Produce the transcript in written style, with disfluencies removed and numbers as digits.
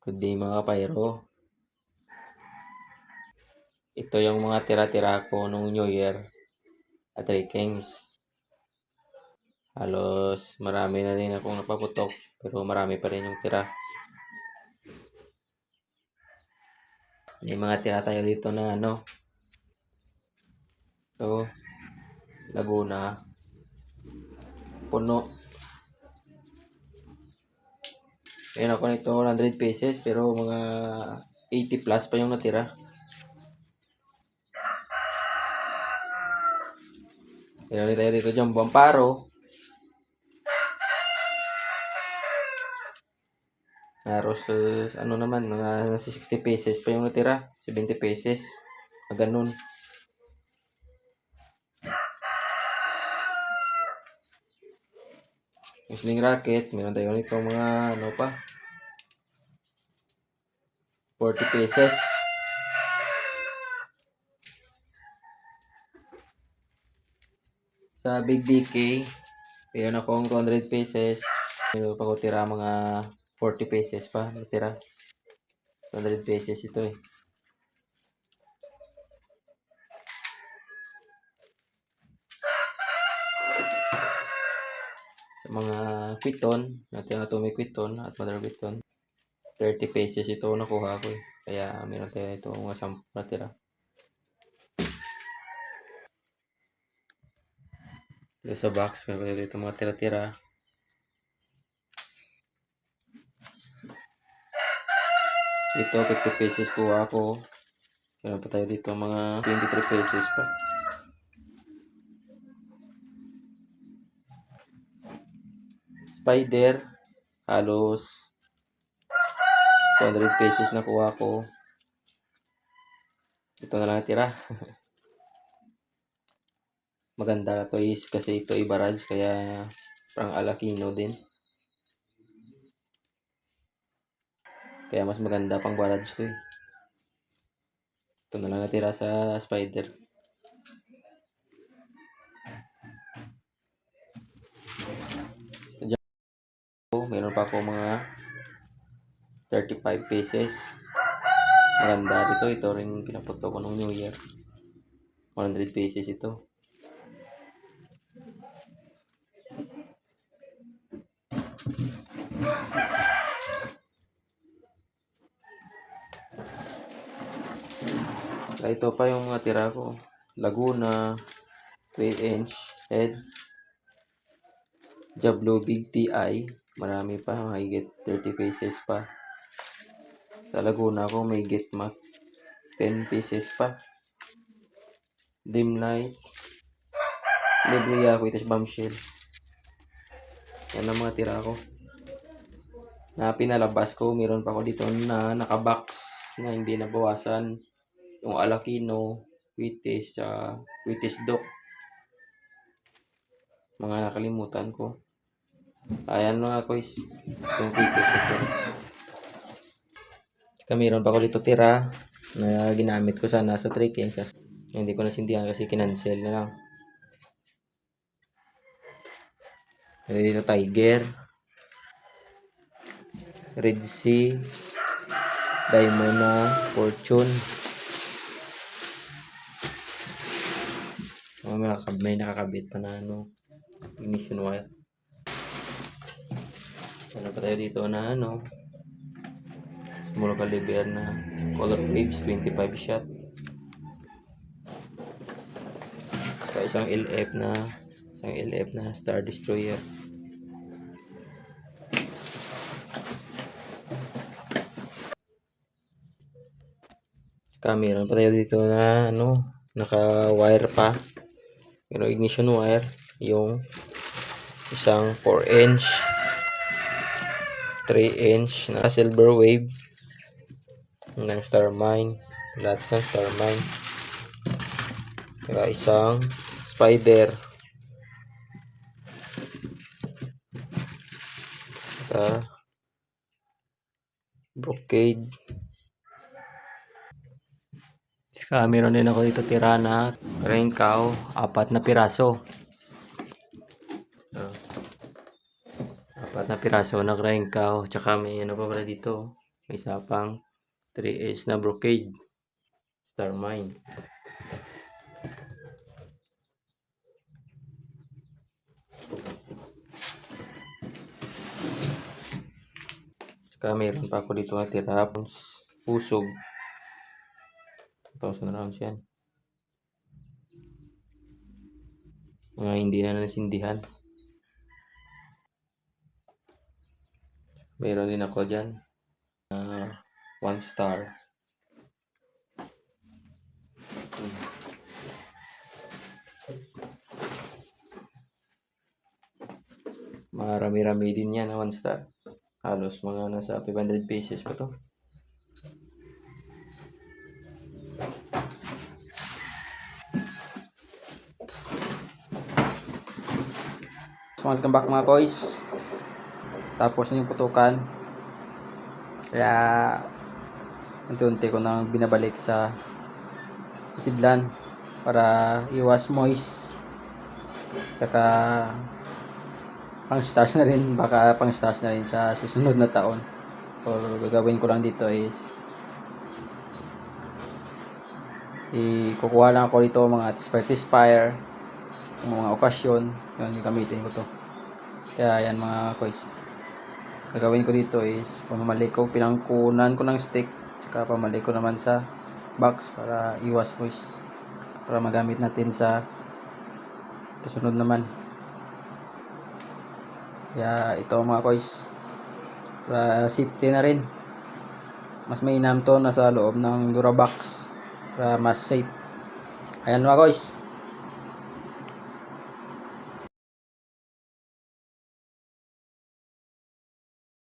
Good day mga kapayro. Ito yung mga tira-tira ko nung New Year at Three Kings. Halos marami na rin akong napaputok pero marami pa rin yung tira. May mga tira tayo dito na So, Laguna. Puno. Ayan ako nito 100 pesos pero mga 80 plus pa yung natira. Meron tayo dito dyan, Buamparo. Halos naman, mga 60 pesos pa yung natira. 70 pesos. Ganun. Yung sling racket, meron tayo nito mga 40 pesos. Sa Big DK, meron akong 200 pesos. Meron pa ko tira mga 40 pesos pa. Tira. 200 pesos ito eh. Sa mga kwiton, natin ito may kwiton at mother kwiton. 30 pesos ito nakuha ko eh. Kaya meron tayo ito mga 10 na tira. Dito sa box, meron tayo dito mga tira-tira. Dito 50 pesos kuha ko. Meron pa tayo dito mga 23 pesos pa. Spider, halos 200 pesos na kuha ko. Ito na lang tira. Maganda to is kasi ito ay barrage kaya parang alakino din. Kaya mas maganda pang barrage to eh. Ito na lang natira sa spider. Diyan, meron pa ako mga 35 pesos. Maganda dito. Ito rin pinaputo ko nung New Year. 100 pesos ito. Ito pa yung mga tira ko. Laguna, 3 inch head. Jablo Big TI. Marami pa. Mahigit 30 pesos pa. Sa Laguna ko may get mat. 10 pesos pa. Dim light. Libria ko itas bombshell. Yan ang mga tira ko. Na pinalabas ko. Meron pa ako dito na nakabox na hindi nabawasan. Yung Alakino, Wheaties, Wheaties Doc. Mga nakalimutan ko. Ayan mga guys. Yung Wheaties Doc. Meron pa ako dito tira na ginamit ko sana sa trekking. Hindi ko nasindihan kasi kinancel na lang. Dito Tiger, Red Sea, Diamond na Fortune. May nakakabit pa na ignition wire. Ano pa tayo dito na small caliber na color waves 25 shot. Sa isang LF na Star Destroyer. Meron pa tayo dito na naka-wire pa. Pero ignition wire, yung isang 4 inch, 3 inch na silver wave ng Star Mine, lots ng Star Mine. Saka isang spider. Saka brocade. Saka meron din ako dito tira na rain cow, 4 na piraso. 4 na piraso na rain cow. Tsaka may pa pala dito. May isa pang 3S na brocade star mine. Saka meron pa ako dito natira pusog. 1,000 rounds yan. Mga hindi na nasindihan. Meron din ako dyan. 1 star. Marami-rami din yan na 1 star. Halos mga nasa 500 pieces pa to. So, welcome back mga koys. Tapos na yung putukan. Kaya unti-unti ko nang binabalik sa sidlan para iwas moist. Tsaka pang-stash na rin, baka pang-stash na rin sa susunod na taon. Or gagawin ko lang dito is kukuha lang ako dito mga spare mga okasyon, yun gagamitin ko to. Kaya yan mga koys, gagawin ko dito is pamamalik ko, pinangkunan ko ng stick, tsaka pamalik ko naman sa box para iwas moist, para magamit natin sa susunod naman. Kaya ito mga koys, para safety na rin, mas mainam to nasa loob ng Durabox para mas safe. Ayan mga koys.